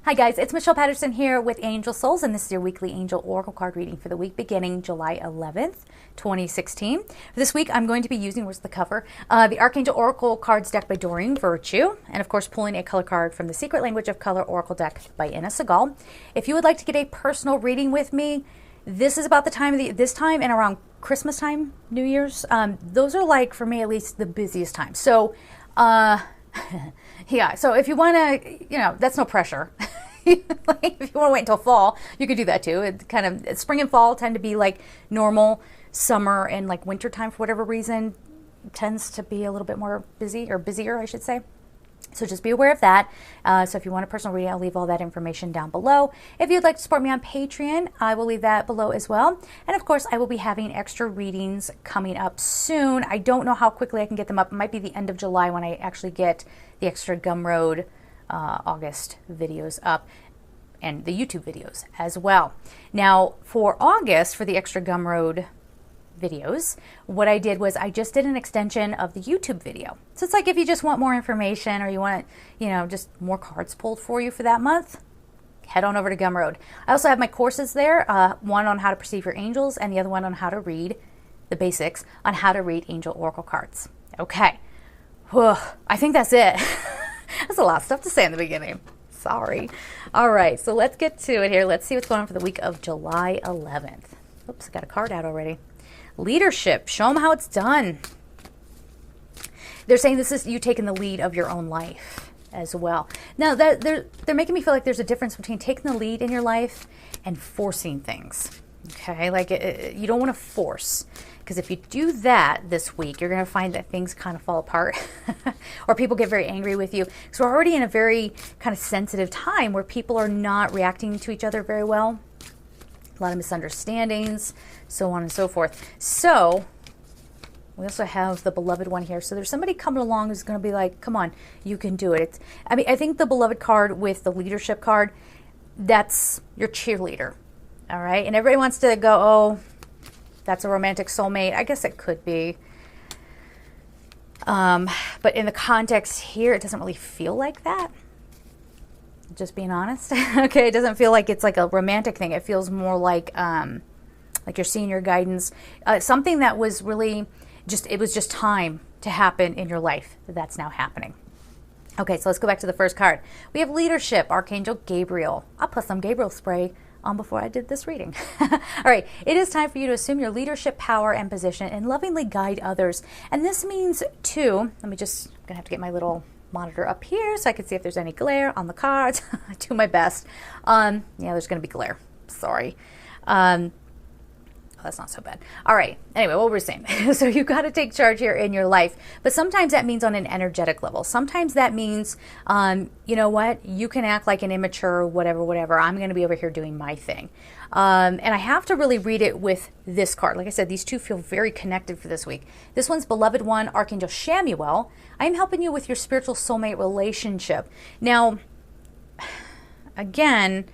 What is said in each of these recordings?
Hi guys, it's Michelle Patterson here with Angel Souls, and this is your weekly Angel Oracle card reading for the week beginning July 11th, 2016. This week I'm going to be using, where's the cover, the Archangel Oracle cards deck by Doreen Virtue, and of course pulling a color card from the Secret Language of Color Oracle deck by Inna Segal. If you would like to get a personal reading with me, this is about the time of this time and around Christmas time, New Year's. Those are, like, for me at least, the busiest time. So, yeah, so if you want to, that's no pressure. Like, if you want to wait until fall, you could do that too. It kind of, spring and fall tend to be like normal. Summer and like winter time, for whatever reason, tends to be a little bit more busy, or busier, I should say. So just be aware of that. So if you want a personal reading, I'll leave all that information down below. If you'd like to support me on Patreon, I will leave that below as well. And of course, I will be having extra readings coming up soon. I don't know how quickly I can get them up. It might be the end of July when I actually get the extra Gumroad August videos up, and the YouTube videos as well. Now for August, for the extra Gumroad videos, what I did was I just did an extension of the YouTube video. So it's like, if you just want more information, or you want, just more cards pulled for you for that month, head on over to Gumroad. I also have my courses there, one on how to perceive your angels, and the other one on how to read the basics on how to read angel oracle cards. Okay, whew, I think that's it. That's a lot of stuff to say in the beginning. Sorry. All right, so let's get to it here. Let's see what's going on for the week of July 11th. Oops, I got a card out already. Leadership. Show them how it's done. They're saying this is you taking the lead of your own life as well. Now, they're making me feel like there's a difference between taking the lead in your life and forcing things. Okay, like you don't want to force. Because if you do that this week, you're going to find that things kind of fall apart or people get very angry with you. Because we're already in a very kind of sensitive time where people are not reacting to each other very well. A lot of misunderstandings, so on and so forth. So we also have the beloved one here. So there's somebody coming along who's going to be like, come on, you can do it. I think the beloved card with the leadership card, that's your cheerleader. All right. And everybody wants to go, oh, that's a romantic soulmate. I guess it could be. But in the context here, it doesn't really feel like that. Just being honest. Okay, it doesn't feel like it's like a romantic thing. It feels more like you're seeing your guidance. Something that was really it was just time to happen in your life. That's now happening. Okay, so let's go back to the first card. We have leadership, Archangel Gabriel. I'll put some Gabriel spray on before I did this reading. All right, it is time for you to assume your leadership power and position and lovingly guide others. And this means I'm gonna have to get my little monitor up here so I can see if there's any glare on the cards. I do my best. Yeah, there's gonna be glare. Sorry. That's not so bad. All right. Anyway, what we're saying. So you've got to take charge here in your life. But sometimes that means on an energetic level. Sometimes that means, you know what? You can act like an immature, whatever. I'm going to be over here doing my thing. And I have to really read it with this card. Like I said, these two feel very connected for this week. This one's beloved one, Archangel Shamuel. I am helping you with your spiritual soulmate relationship. Now, again,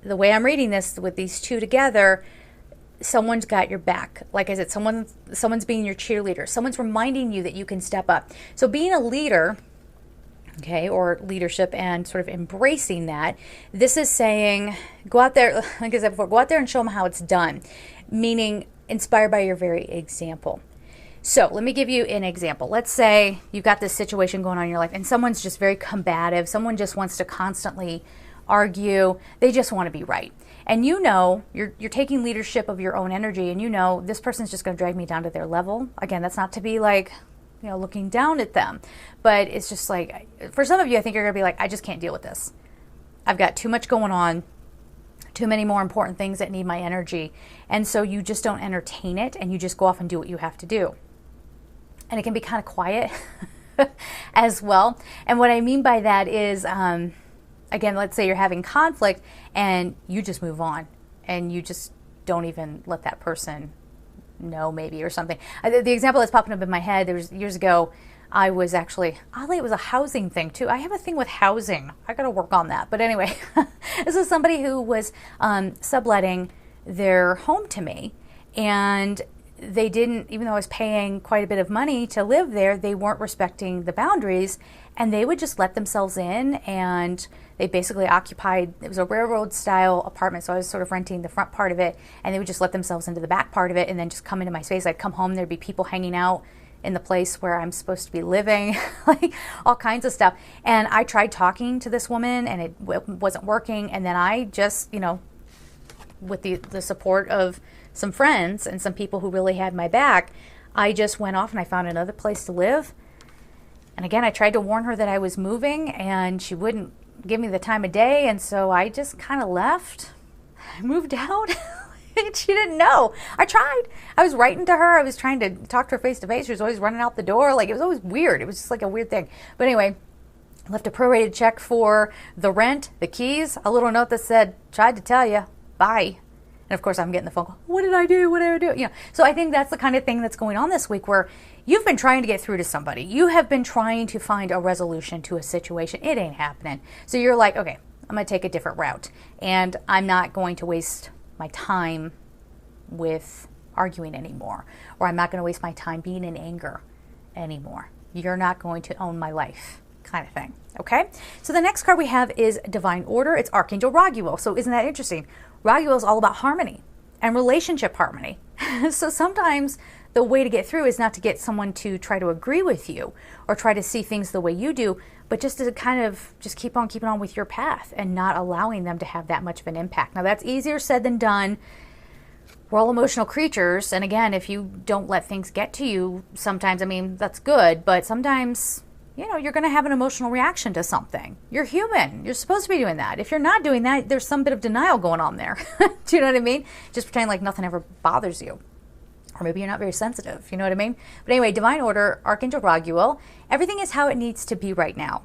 the way I'm reading this with these two together, someone's got your back. Like I said, someone's being your cheerleader. Someone's reminding you that you can step up. So being a leader, okay, or leadership, and sort of embracing that, this is saying, go out there, like I said before, go out there and show them how it's done. Meaning inspired by your very example. So let me give you an example. Let's say you've got this situation going on in your life and someone's just very combative. Someone just wants to constantly argue. They just want to be right. And you're taking leadership of your own energy, and this person's just going to drag me down to their level. Again, that's not to be like, looking down at them. But it's just like, for some of you, I think you're going to be like, I just can't deal with this. I've got too much going on, too many more important things that need my energy. And so you just don't entertain it, and you just go off and do what you have to do. And it can be kind of quiet as well. And what I mean by that is, again, let's say you're having conflict and you just move on and you just don't even let that person know, maybe, or something. The example that's popping up in my head, there was years ago, I was actually, oddly, it was a housing thing too. I have a thing with housing. I got to work on that. But anyway, this was somebody who was subletting their home to me. And they didn't, even though I was paying quite a bit of money to live there, they weren't respecting the boundaries, and they would just let themselves in, and they basically occupied, it was a railroad style apartment, so I was sort of renting the front part of it, and they would just let themselves into the back part of it and then just come into my space. I'd come home, there'd be people hanging out in the place where I'm supposed to be living, like all kinds of stuff. And I tried talking to this woman, and it wasn't working, and then I just, with the support of some friends and some people who really had my back, I just went off and I found another place to live. And again, I tried to warn her that I was moving, and she wouldn't give me the time of day, and so I just kind of left. I moved out. She didn't know. I tried. I was writing to her. I was trying to talk to her face to face. She was always running out the door. Like, it was always weird. It was just like a weird thing. But anyway, I left a prorated check for the rent, the keys, a little note that said, tried to tell you, bye. And of course, I'm getting the phone call. What did I do? What did I do? So I think that's the kind of thing that's going on this week, where you've been trying to get through to somebody. You have been trying to find a resolution to a situation. It ain't happening. So you're like, okay, I'm going to take a different route, and I'm not going to waste my time with arguing anymore, or I'm not going to waste my time being in anger anymore. You're not going to own my life, kind of thing. Okay? So the next card we have is Divine Order. It's Archangel Gabriel. So isn't that interesting? Gabriel is all about harmony and relationship harmony. So sometimes the way to get through is not to get someone to try to agree with you or try to see things the way you do, but just to kind of just keep on keeping on with your path and not allowing them to have that much of an impact. Now, that's easier said than done. We're all emotional creatures, and again, if you don't let things get to you, sometimes, I mean, that's good, but sometimes, you're going to have an emotional reaction to something. You're human. You're supposed to be doing that. If you're not doing that, there's some bit of denial going on there. Do you know what I mean? Just pretend like nothing ever bothers you. Or maybe you're not very sensitive. You know what I mean? But anyway, Divine Order, Archangel Gabriel, everything is how it needs to be right now.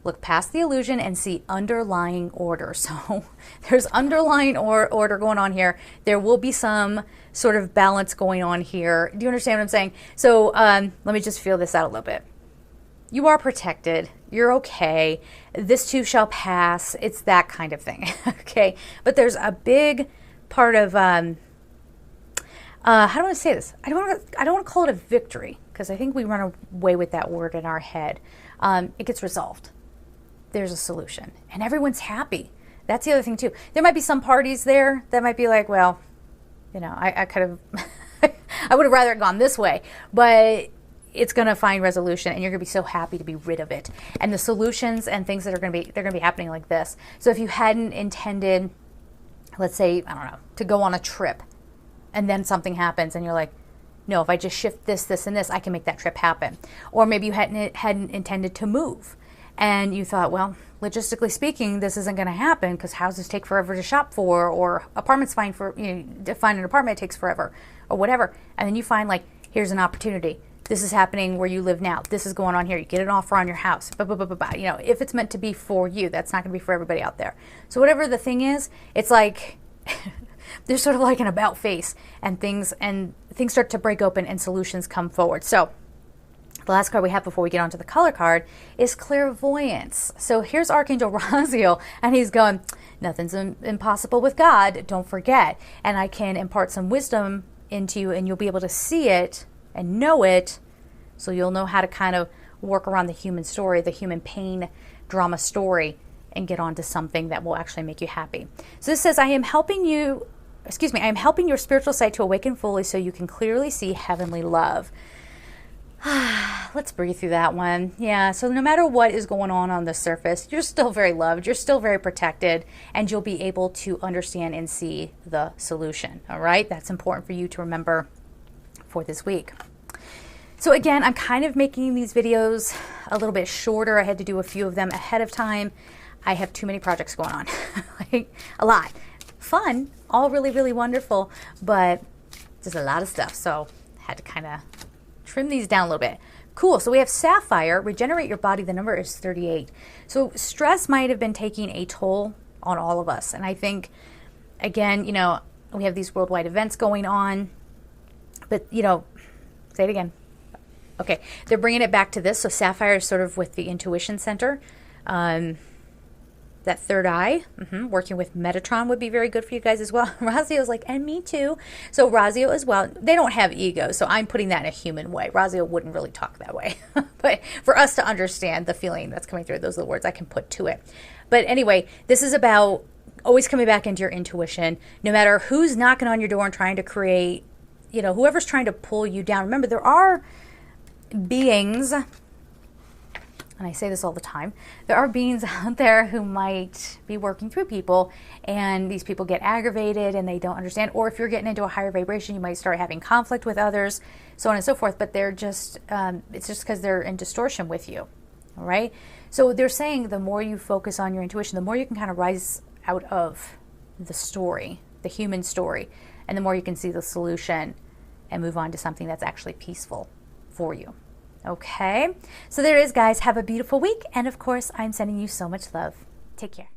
Look past the illusion and see underlying order. So there's underlying order going on here. There will be some sort of balance going on here. Do you understand what I'm saying? So let me just feel this out a little bit. You are protected. You're okay. This too shall pass. It's that kind of thing. Okay. But there's a big part of, how do I want to say this? I don't want to call it a victory, because I think we run away with that word in our head. It gets resolved. There's a solution, and everyone's happy. That's the other thing too. There might be some parties there that might be like, well, I could have, I would have rather gone this way, but it's going to find resolution, and you're going to be so happy to be rid of it. And the solutions and things that are going to be happening like this. So if you hadn't intended, let's say, I don't know, to go on a trip, and then something happens, and you're like, no, if I just shift this, this, and this, I can make that trip happen. Or maybe you hadn't intended to move, and you thought, well, logistically speaking, this isn't going to happen because houses take forever to shop for, or apartments to find an apartment takes forever, or whatever. And then you find, like, here's an opportunity. This is happening where you live now. This is going on here. You get an offer on your house. If it's meant to be for you, that's not going to be for everybody out there. So whatever the thing is, it's like there's sort of like an about face, and things start to break open and solutions come forward. So the last card we have before we get onto the color card is Clairvoyance. So here's Archangel Raziel, and he's going, nothing's impossible with God, don't forget. And I can impart some wisdom into you, and you'll be able to see it and know it, so you'll know how to kind of work around the human story, the human pain drama story, and get onto something that will actually make you happy. So this says, I am helping your spiritual sight to awaken fully so you can clearly see heavenly love. Let's breathe through that one. Yeah, so no matter what is going on the surface, you're still very loved, you're still very protected, and you'll be able to understand and see the solution. All right, that's important for you to remember for this week. So again, I'm kind of making these videos a little bit shorter. I had to do a few of them ahead of time. I have too many projects going on, like a lot. Fun, all really, really wonderful, but just a lot of stuff. So I had to kind of trim these down a little bit. Cool. So we have Sapphire, regenerate your body. The number is 38. So stress might have been taking a toll on all of us. And I think, again, we have these worldwide events going on, but, say it again. Okay. They're bringing it back to this. So Sapphire is sort of with the intuition center. that third eye. Working with Metatron would be very good for you guys as well. Razio's like, and me too. So Razio as well. They don't have ego, so I'm putting that in a human way. Razio wouldn't really talk that way. But for us to understand the feeling that's coming through, those are the words I can put to it. But anyway, this is about always coming back into your intuition, no matter who's knocking on your door and trying to create, whoever's trying to pull you down. Remember, there are beings, and I say this all the time, there are beings out there who might be working through people, and these people get aggravated and they don't understand. Or if you're getting into a higher vibration, you might start having conflict with others, so on and so forth. But they're just, it's just because they're in distortion with you. All right. So they're saying the more you focus on your intuition, the more you can kind of rise out of the story, the human story, and the more you can see the solution and move on to something that's actually peaceful for you. Okay, so there it is, guys. Have a beautiful week, and of course, I'm sending you so much love. Take care.